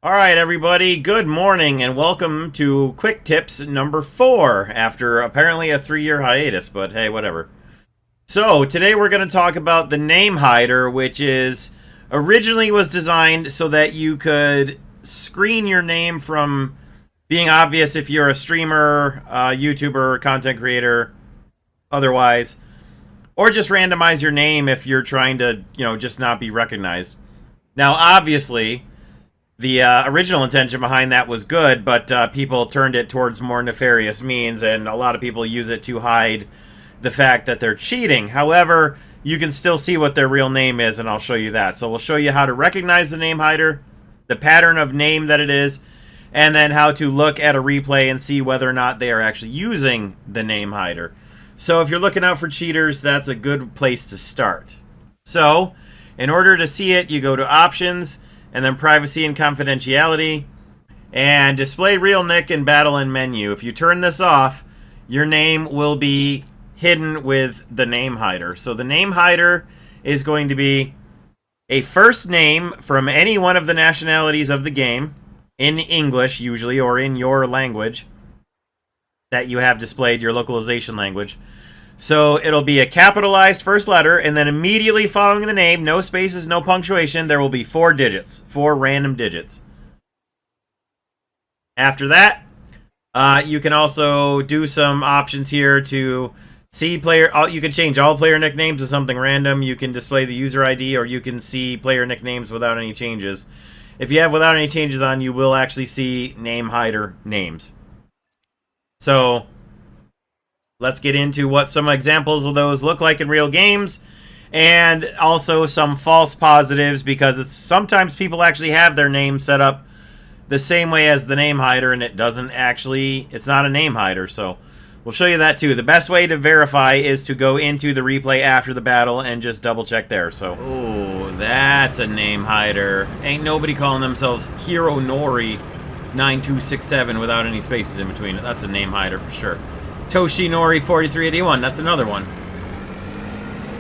All right, everybody, good morning and welcome to Quick Tips number 4 after apparently a 3-year hiatus, but hey, whatever. So, today we're going to talk about the name hider, which is originally was designed so that you could screen your name from being obvious if you're a streamer, YouTuber, content creator, otherwise, or just randomize your name if you're trying to, just not be recognized. Now, obviously, the original intention behind that was good, but people turned it towards more nefarious means, and a lot of people use it to hide the fact that they're cheating. However, you can still see what their real name is, and I'll show you that. So we'll show you how to recognize the name hider, the pattern of name that it is, and then how to look at a replay and see whether or not they are actually using the name hider. So if you're looking out for cheaters, that's a good place to start. So, in order to see it, you go to Options, and then Privacy and Confidentiality, and Display Real Nick and Battle in Menu. If you turn this off, your name will be hidden with the name hider. So the name hider is going to be a first name from any one of the nationalities of the game, in English usually, or in your language that you have displayed, your localization language. So it'll be a capitalized first letter, and then immediately following the name, no spaces, no punctuation, there will be 4 digits, 4 random digits. After that, you can also do some options here to see player. You can change all player nicknames to something random. You can display the user ID, or you can see player nicknames without any changes. If you have without any changes on, you will actually see name hider names. So let's get into what some examples of those look like in real games, and also some false positives, because it's sometimes people actually have their name set up the same way as the name hider, and it's not a name hider. So we'll show you that too. The best way to verify is to go into the replay after the battle and just double check there. So, oh, that's a name hider. Ain't nobody calling themselves Hiro Nori 9267 without any spaces in between it. That's a name hider for sure. Toshinori 4381, that's another one.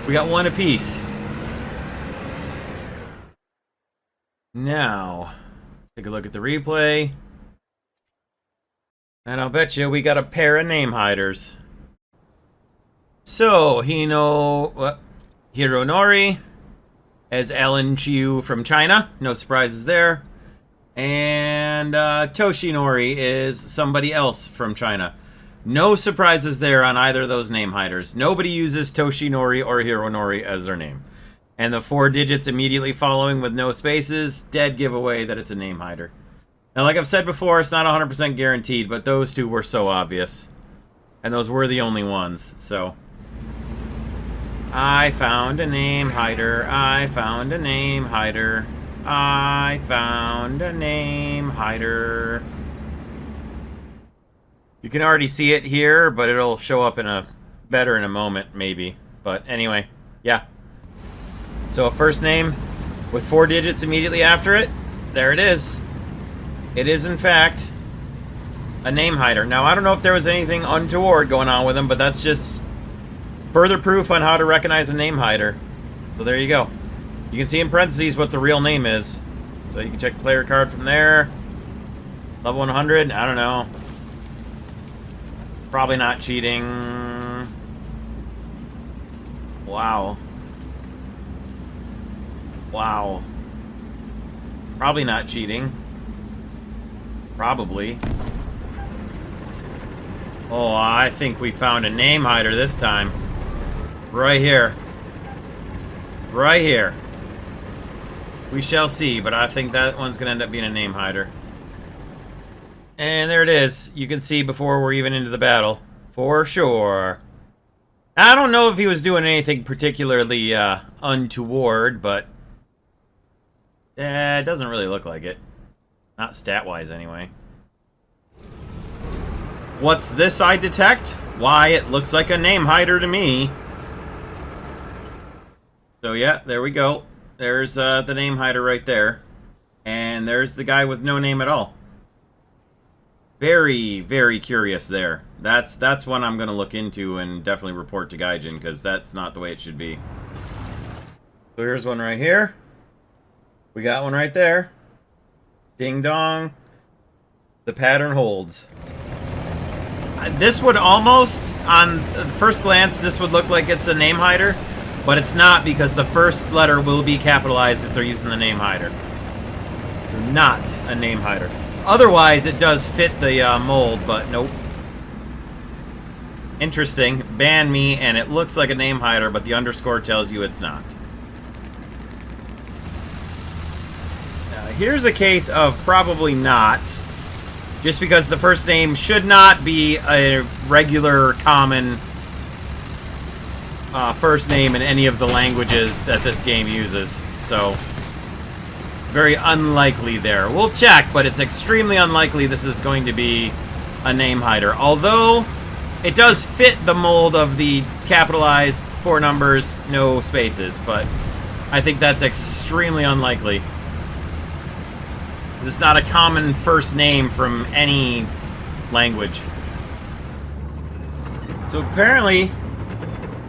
We got one apiece. Now, take a look at the replay. And I'll bet you we got a pair of name hiders. So, Hironori as Alan Chiu from China. No surprises there. And Toshinori is somebody else from China. No surprises there on either of those name hiders. Nobody uses Toshinori or Hironori as their name. And the 4 digits immediately following with no spaces, dead giveaway that it's a name hider. Now, like I've said before, it's not 100% guaranteed, but those two were so obvious. And those were the only ones, so. I found a name hider. I found a name hider. I found a name hider. You can already see it here, but it'll show up better in a moment, maybe. But anyway, yeah. So a first name with 4 digits immediately after it. There it is. It is, in fact, a name hider. Now, I don't know if there was anything untoward going on with him, but that's just further proof on how to recognize a name hider. So there you go. You can see in parentheses what the real name is. So you can check the player card from there. Level 100, I don't know. Probably not cheating. Wow. Wow. Probably not cheating. Probably. Oh, I think we found a name hider this time. Right here. Right here. We shall see, but I think that one's going to end up being a name hider. And there it is. You can see before we're even into the battle. For sure. I don't know if he was doing anything particularly untoward, but it doesn't really look like it. Not stat-wise, anyway. What's this I detect? Why, it looks like a name hider to me. So yeah, there we go. There's the name hider right there. And there's the guy with no name at all. Very, very curious there. That's one I'm going to look into and definitely report to Gaijin, because that's not the way it should be. So here's one right here. We got one right there. Ding dong. The pattern holds. This would almost, on first glance, this would look like it's a name hider, but it's not because the first letter will be capitalized if they're using the name hider. So not a name hider. Otherwise, it does fit the mold, but nope. Interesting. Ban me, and it looks like a name hider, but the underscore tells you it's not. Here's a case of probably not. Just because the first name should not be a regular, common first name in any of the languages that this game uses. So, very unlikely there. We'll check, but it's extremely unlikely this is going to be a name hider. Although, it does fit the mold of the capitalized 4 numbers, no spaces. But I think that's extremely unlikely. It's not a common first name from any language. So apparently,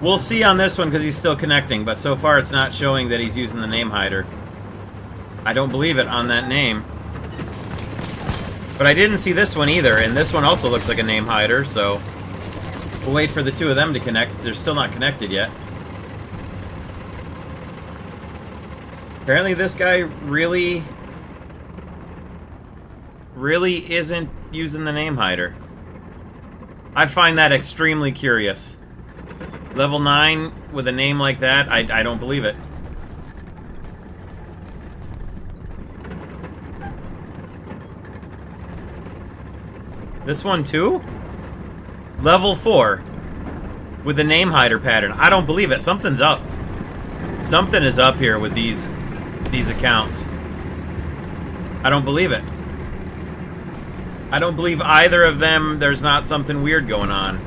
we'll see on this one because he's still connecting, but so far it's not showing that he's using the name hider. I don't believe it on that name. But I didn't see this one either, and this one also looks like a name hider, so we'll wait for the two of them to connect. They're still not connected yet. Apparently this guy really isn't using the name hider. I find that extremely curious. Level 9 with a name like that, I don't believe it. This one too? Level 4 with the name hider pattern. I don't believe it. Something's up. Something is up here with these accounts. I don't believe it. I don't believe either of them there's not something weird going on.